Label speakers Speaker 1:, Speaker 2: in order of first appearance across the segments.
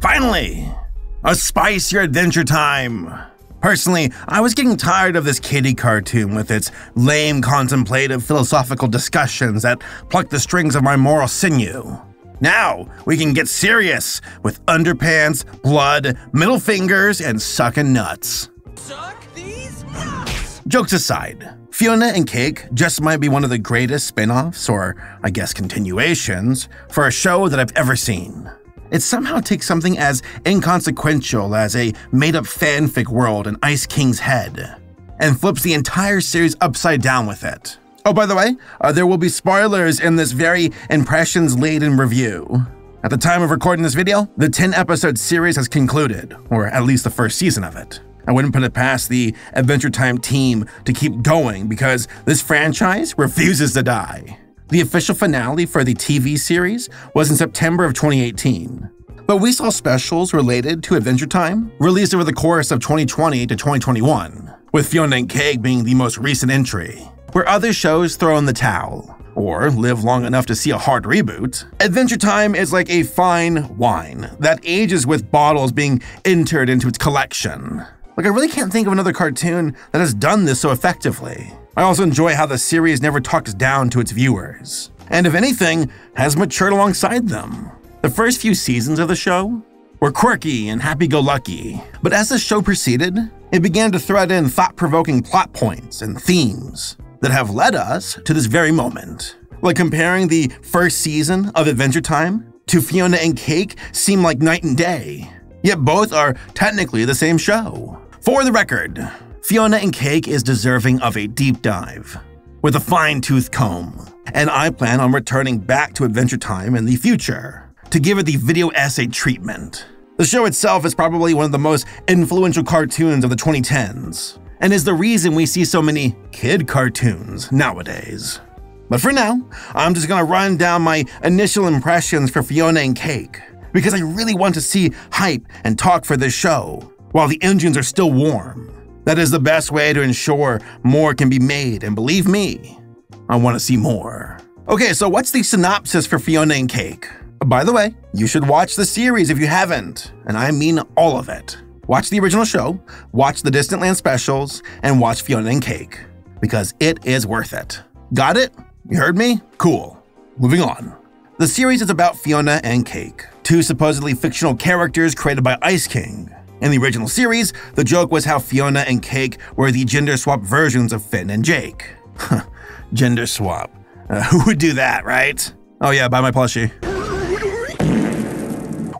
Speaker 1: Finally, a spicier Adventure Time. Personally, I was getting tired of this kiddie cartoon with its lame contemplative philosophical discussions that plucked the strings of my moral sinew. Now, we can get serious with underpants, blood, middle fingers, and sucking nuts.
Speaker 2: Suck these nuts!
Speaker 1: Jokes aside, Fionna and Cake just might be one of the greatest spin-offs, or I guess continuations, for a show that I've ever seen. It somehow takes something as inconsequential as a made-up fanfic world in Ice King's head, and flips the entire series upside down with it. Oh, by the way, there will be spoilers in this very impressions-laden review. At the time of recording this video, the 10-episode series has concluded, or at least the first season of it. I wouldn't put it past the Adventure Time team to keep going because this franchise refuses to die. The official finale for the TV series was in September of 2018. But we saw specials related to Adventure Time released over the course of 2020 to 2021, with Fionna and Cake being the most recent entry. Where other shows throw in the towel, or live long enough to see a hard reboot, Adventure Time is like a fine wine that ages with bottles being entered into its collection. Like, I really can't think of another cartoon that has done this so effectively. I also enjoy how the series never talks down to its viewers, and if anything, has matured alongside them. The first few seasons of the show were quirky and happy-go-lucky, but as the show proceeded, it began to thread in thought-provoking plot points and themes that have led us to this very moment. Like comparing the first season of Adventure Time to Fionna and Cake seem like night and day, yet both are technically the same show. For the record, Fionna and Cake is deserving of a deep dive with a fine-tooth comb, and I plan on returning back to Adventure Time in the future to give it the video essay treatment. The show itself is probably one of the most influential cartoons of the 2010s, and is the reason we see so many kid cartoons nowadays. But for now, I'm just gonna run down my initial impressions for Fionna and Cake, because I really want to see hype and talk for this show while the engines are still warm. That is the best way to ensure more can be made, and believe me, I want to see more. Okay, so what's the synopsis for Fionna and Cake? By the way, you should watch the series if you haven't, and I mean all of it. Watch the original show, watch the Distant Land specials, and watch Fionna and Cake, because it is worth it. Got it? You heard me? Cool. Moving on. The series is about Fionna and Cake, two supposedly fictional characters created by Ice King. In the original series, the joke was how Fionna and Cake were the gender-swapped versions of Finn and Jake. Gender swap. Who would do that, right? Oh yeah, buy my plushie.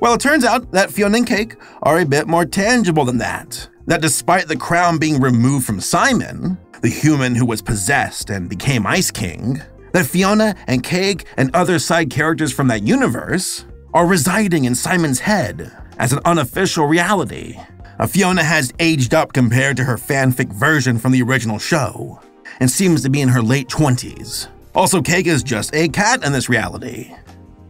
Speaker 1: Well, it turns out that Fionna and Cake are a bit more tangible than that. That despite the crown being removed from Simon, the human who was possessed and became Ice King, that Fionna and Cake and other side characters from that universe are residing in Simon's head as an unofficial reality. Fionna has aged up compared to her fanfic version from the original show, and seems to be in her late 20s. Also, Cake is just a cat in this reality.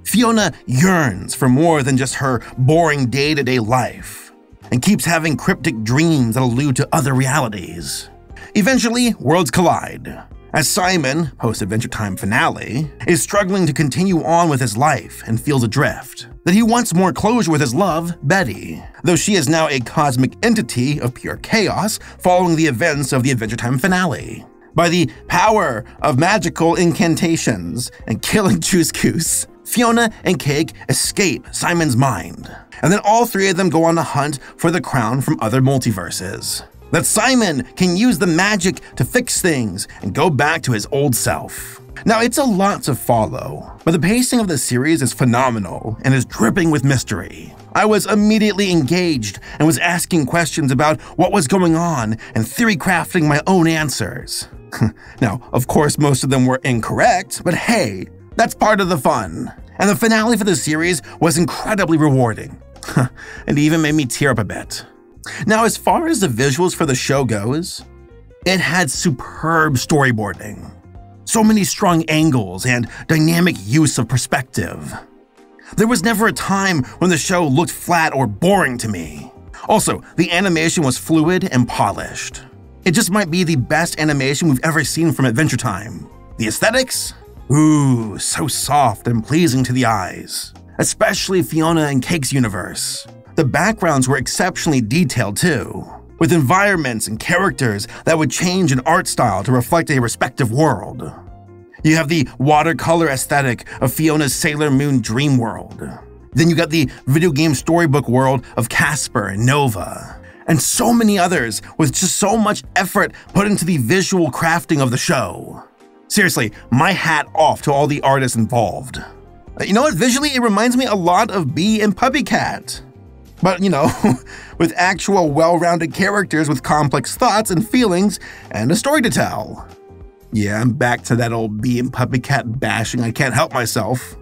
Speaker 1: Fionna yearns for more than just her boring day-to-day life, and keeps having cryptic dreams that allude to other realities. Eventually, worlds collide, as Simon, post-Adventure Time finale, is struggling to continue on with his life and feels adrift. That he wants more closure with his love, Betty, though she is now a cosmic entity of pure chaos following the events of the Adventure Time finale. By the power of magical incantations and killing couscous, Fionna and Cake escape Simon's mind, and then all three of them go on a hunt for the crown from other multiverses. That Simon can use the magic to fix things and go back to his old self. Now, it's a lot to follow, but the pacing of the series is phenomenal and is dripping with mystery. I was immediately engaged and was asking questions about what was going on and theory crafting my own answers. Now, of course, most of them were incorrect, but hey, that's part of the fun. And the finale for the series was incredibly rewarding. It even made me tear up a bit. Now, as far as the visuals for the show goes, it had superb storyboarding. So many strong angles and dynamic use of perspective. There was never a time when the show looked flat or boring to me. Also, the animation was fluid and polished. It just might be the best animation we've ever seen from Adventure Time. The aesthetics? Ooh, so soft and pleasing to the eyes. Especially Fionna and Cake's universe. The backgrounds were exceptionally detailed too, with environments and characters that would change in art style to reflect a respective world. You have the watercolor aesthetic of Fiona's Sailor Moon dream world. Then you got the video game storybook world of Casper and Nova, and so many others with just so much effort put into the visual crafting of the show. Seriously, my hat off to all the artists involved. You know what, visually it reminds me a lot of Bee and Puppycat. But, you know, with actual well-rounded characters with complex thoughts and feelings and a story to tell. Yeah, I'm back to that old Bee and Puppycat bashing, I can't help myself.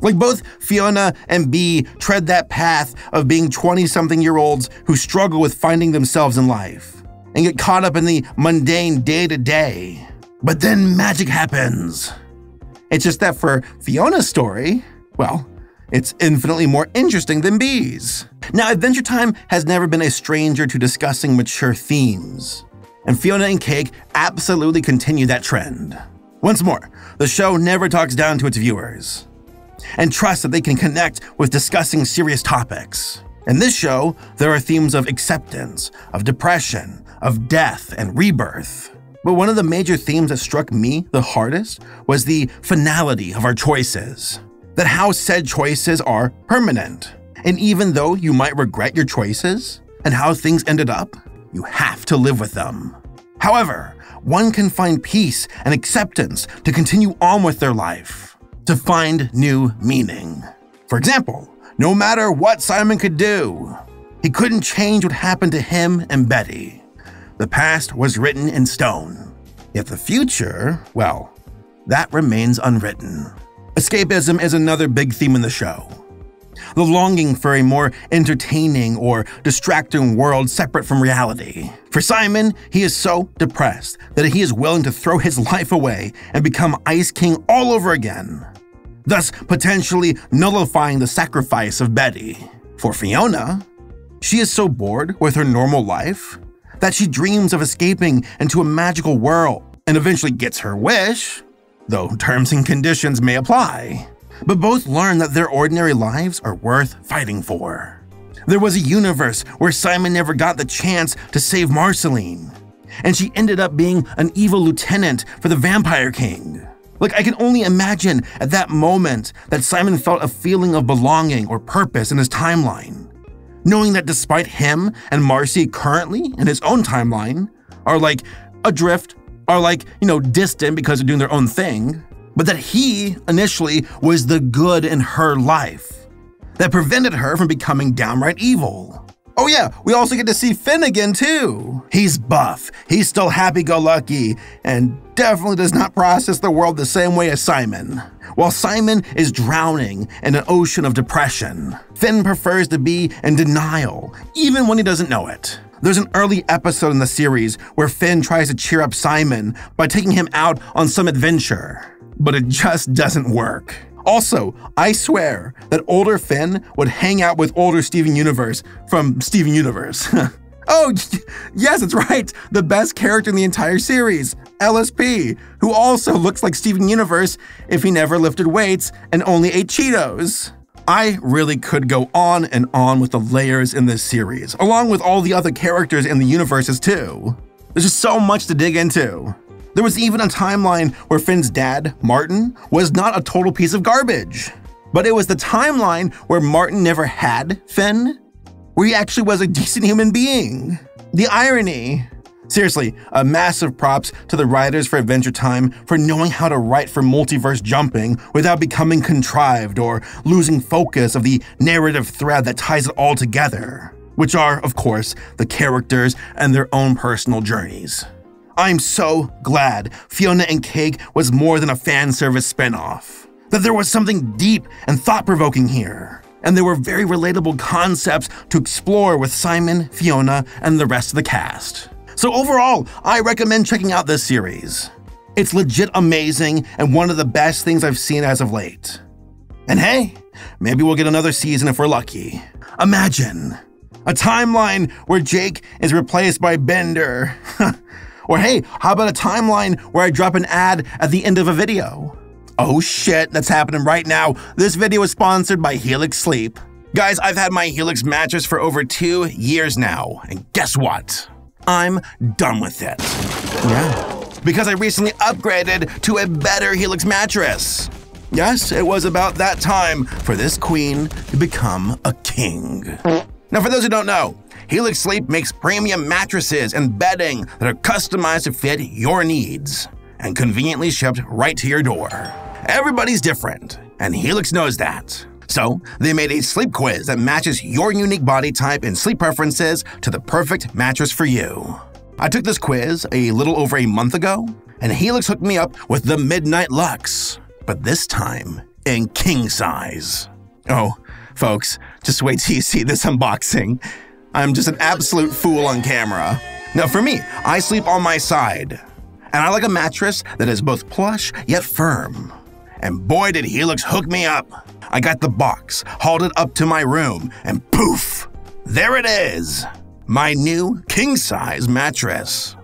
Speaker 1: Like both Fionna and Bee tread that path of being 20-something-year-olds who struggle with finding themselves in life and get caught up in the mundane day-to-day. But then magic happens. It's just that for Fiona's story, well, it's infinitely more interesting than Bee's. Now, Adventure Time has never been a stranger to discussing mature themes, and Fionna and Cake absolutely continue that trend. Once more, the show never talks down to its viewers, and trusts that they can connect with discussing serious topics. In this show, there are themes of acceptance, of depression, of death, and rebirth. But one of the major themes that struck me the hardest was the finality of our choices. That how said choices are permanent. And even though you might regret your choices and how things ended up, you have to live with them. However, one can find peace and acceptance to continue on with their life, to find new meaning. For example, no matter what Simon could do, he couldn't change what happened to him and Betty. The past was written in stone, yet the future, well, that remains unwritten. Escapism is another big theme in the show. The longing for a more entertaining or distracting world separate from reality. For Simon, he is so depressed that he is willing to throw his life away and become Ice King all over again, thus potentially nullifying the sacrifice of Betty. For Fionna, she is so bored with her normal life that she dreams of escaping into a magical world and eventually gets her wish, though terms and conditions may apply. But both learn that their ordinary lives are worth fighting for. There was a universe where Simon never got the chance to save Marceline, and she ended up being an evil lieutenant for the Vampire King. Like, I can only imagine at that moment that Simon felt a feeling of belonging or purpose in his timeline, knowing that despite him and Marcy currently in his own timeline are like adrift, are like, distant because they're doing their own thing, but that he initially was the good in her life that prevented her from becoming downright evil. Oh yeah, we also get to see Finn again too. He's buff, he's still happy-go-lucky, and definitely does not process the world the same way as Simon. While Simon is drowning in an ocean of depression, Finn prefers to be in denial, even when he doesn't know it. There's an early episode in the series where Finn tries to cheer up Simon by taking him out on some adventure, but it just doesn't work. Also, I swear that older Finn would hang out with older Steven Universe from Steven Universe. Oh, yes, that's right, the best character in the entire series, LSP, who also looks like Steven Universe if he never lifted weights and only ate Cheetos. I really could go on and on with the layers in this series, along with all the other characters in the universes too. There's just so much to dig into. There was even a timeline where Finn's dad, Martin, was not a total piece of garbage. But it was the timeline where Martin never had Finn, where he actually was a decent human being. The irony. Seriously, a massive props to the writers for Adventure Time for knowing how to write for multiverse jumping without becoming contrived or losing focus of the narrative thread that ties it all together, which are, of course, the characters and their own personal journeys. I'm so glad Fionna and Cake was more than a fan service spinoff, that there was something deep and thought-provoking here, and there were very relatable concepts to explore with Simon, Fionna, and the rest of the cast. So overall, I recommend checking out this series. It's legit amazing and one of the best things I've seen as of late. And hey, maybe we'll get another season if we're lucky. Imagine a timeline where Jake is replaced by Bender. Or hey, how about a timeline where I drop an ad at the end of a video? Oh shit, that's happening right now. This video is sponsored by Helix Sleep. Guys, I've had my Helix mattress for over 2 years now, and guess what? I'm done with it. Yeah, because I recently upgraded to a better Helix mattress. Yes, it was about that time for this queen to become a king. Now, for those who don't know, Helix Sleep makes premium mattresses and bedding that are customized to fit your needs and conveniently shipped right to your door. Everybody's different, and Helix knows that. So, they made a sleep quiz that matches your unique body type and sleep preferences to the perfect mattress for you. I took this quiz a little over a month ago, and Helix hooked me up with the Midnight Luxe, but this time in king size. Oh, folks, just wait till you see this unboxing. I'm just an absolute fool on camera. Now for me, I sleep on my side, and I like a mattress that is both plush yet firm. And boy did Helix hook me up. I got the box, hauled it up to my room, and poof, there it is. My new king-size mattress.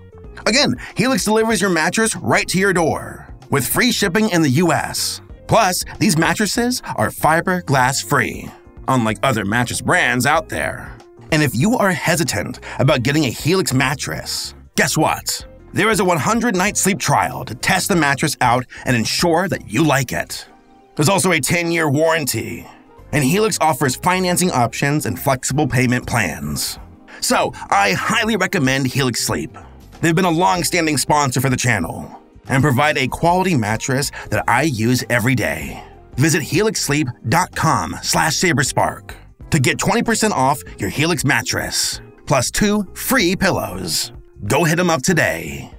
Speaker 1: Again, Helix delivers your mattress right to your door, with free shipping in the US. Plus, these mattresses are fiberglass free, unlike other mattress brands out there. And if you are hesitant about getting a Helix mattress, guess what? There is a 100-night sleep trial to test the mattress out and ensure that you like it. There's also a 10-year warranty, and Helix offers financing options and flexible payment plans. So, I highly recommend Helix Sleep. They've been a long-standing sponsor for the channel and provide a quality mattress that I use every day. Visit helixsleep.com/Saberspark to get 20% off your Helix mattress, plus 2 free pillows. Go hit them up today.